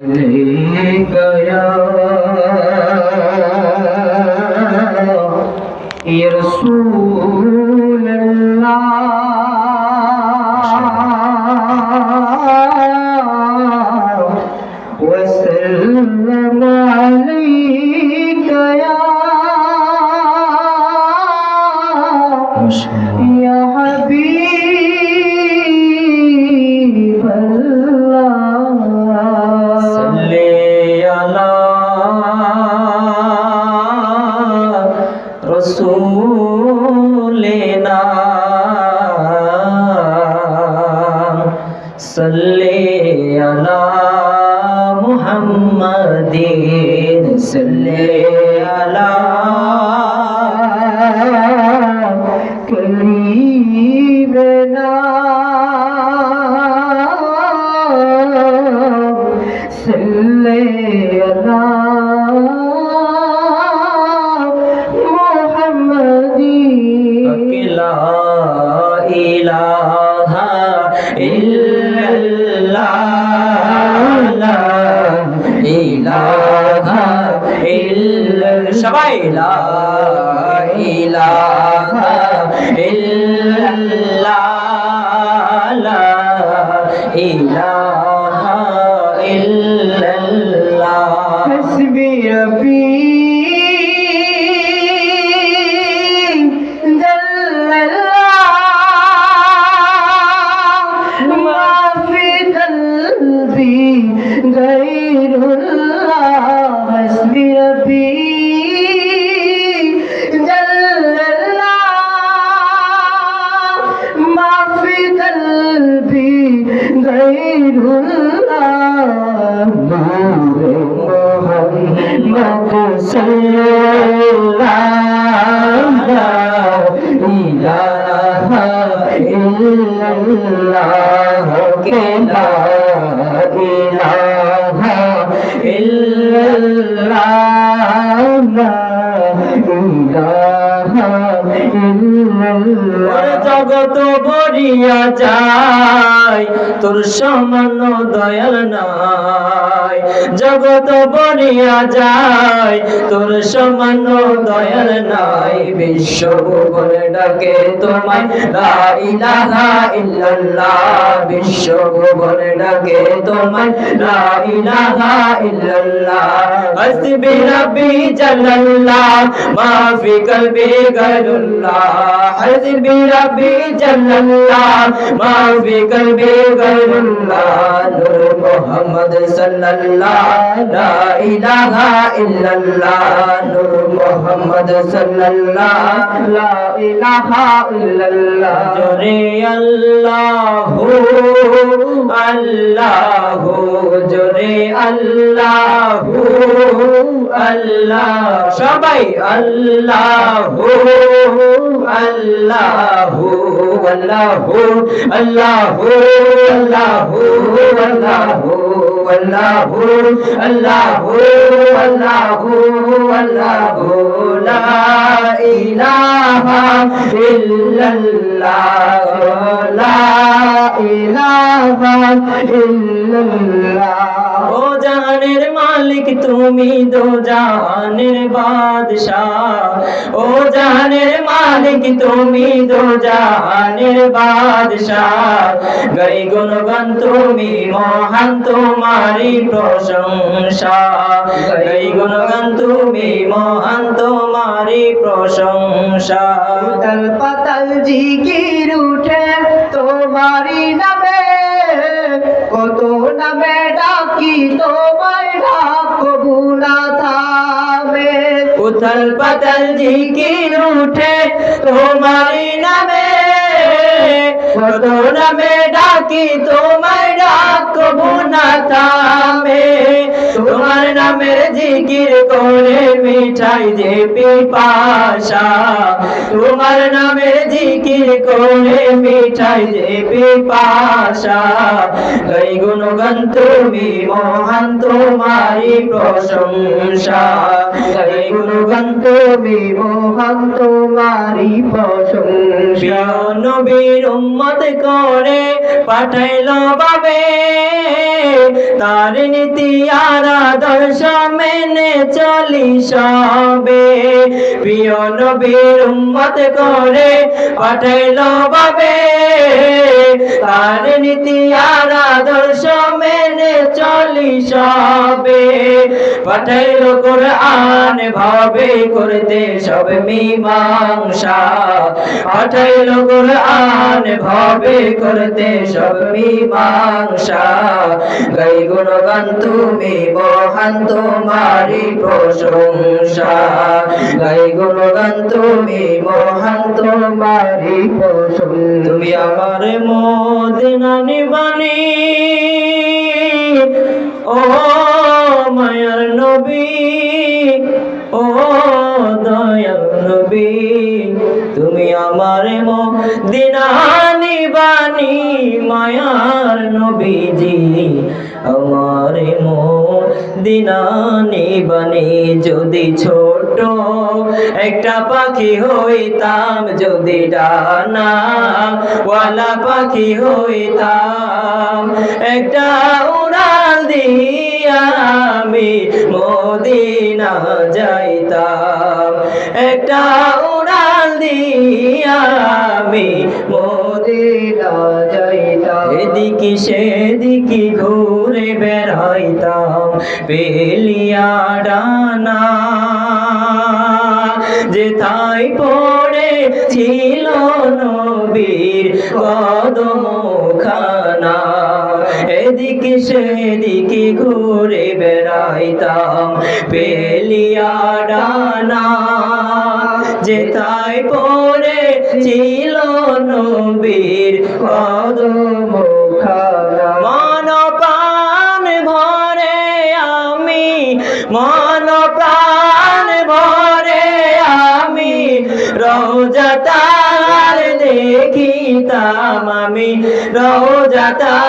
गया ये रसूल अल्लाह वसल्लम अलैका या हबीब अल्लाह सल्ले अला रसूलिना सल्ले अला मुहम्मदिन सल्ले अला करीबना सल्ले अला मुहम्मदिन ला इलाहा इल्लल्लाह ला इलाहा इल्लल्लाह सबाई ला इलाहा इल्लल्लाह ला इलाहा इल्लल्लाह हस्बी रब्बी জগত বরিয়া যায় তোর সমান দয়াল নাই জগত বরিয়া যায় তোর সমান দয়াল নাই বিশ্ব বলে ডাকে তোমায় লা ইলাহা ইল্লাল্লাহ বিশ্ব বলে ডাকে তোমায় লা ইলাহা ইল্লাল্লাহ হসবি রব্বি জাল্লাল্লাহ মা ফি কলবি গায়রুল্লাহ হসবি রব্বি জাল্লাল্লাহ মা ফি কলবি গায়রুল্লাহ নূর মুহাম্মদ সাল্লাল্লাহ লা ইলাহা ইল্লাল্লাহ নূর মুহাম্মদ সাল্লাল্লাহ লা ইলাহা ইল্লাল্লাহ জোরে আল্লাহু আল্লাহু জোরে আল্লাহু আল্লাহ সবাই আল্লাহু আল্লাহু আল্লাহু আল্লাহু আল্লাহু আল্লাহু আল্লাহু আল্লাহু আল্লাহু আল্লাহু লা ইলাহা ইল্লাল্লাহ লা ইলাহা ইল্লাল্লাহ ও জাহানের মালিক তুমি দো জাহানের বাদশাহ ও জাহানের মালিক তুমি দো জাহানের বাদশাহ গাই গুণগান তুমি মহান তোমারি প্রশংসা গাই গুণগান তুমি মহান তোমারি প্রশংসা উতাল পাতাল জিকির উঠে তোমারি নামে কত নামে ডাকি তোমায় ডাকবো না থামে উথাল পাতাল জিকির উঠে তোমারি নামে কত নামে ডাকি তোমায় ডাকবো না থামে তোমার নামের জিকির করে মিঠাই যে পিপাসা, তোমার নামের জিকির করে মিঠাই যে পিপাসা। গাই গুণগান তুমি মহান, তোমারই প্রশংসা। গাই গুণগান তুমি মহান, তোমারই প্রশংসা। নবীর উম্মত করে পাঠাইলো বাবে, তার নীতি আর আদর্শ মেনে চলি সবে। প্রিয় নবীর উম্মত করে পাঠাইলো বাবে, তার নীতি আর আদর্শ মেনে চলি সবে। পাঠাইলো কোরআন ভাবে করতে সব মীমাংসা, পাঠাইলো কোরআন ভাবে করতে সব মীমাংসা। গাই গুণগান তুমি মহান, তোমারই প্রশংসা। গাই গুণগান তুমি মহান, তোমারই প্রশংসা। তুমি আমার মদিনা নিবানি, ও মায়ার নবী, ও দয়াল নবী। তুমি আমার মদিনা নিবানি, মায়ার নবীজি আমার মদিনা নিবানি। যদি ছোট একটা পাখি হইতাম, যদি ডানা ওয়ালা পাখি হইতাম, একটা উড়াল দিয়া আমি মদিনা যাইতাম, একটা উড়াল দিয়া আমি মদিনা যাইতাম। এদিকে সেদিকে ঘুরে বেড়াইতাম পেলিয়া ডানা, যেথায় পড়ে ছিল নবীর কদমখানা। এদিকে সেদিকে ঘুরে বেড়াইতাম পেলিয়া ডানা, যেথায় পড়ে ছিল নবীর কদমখানা। মন প্রাণ ভরে আমি, মন প্রাণ ভরে আমি রওজা তার দেখিতাম, আমি রওজা তার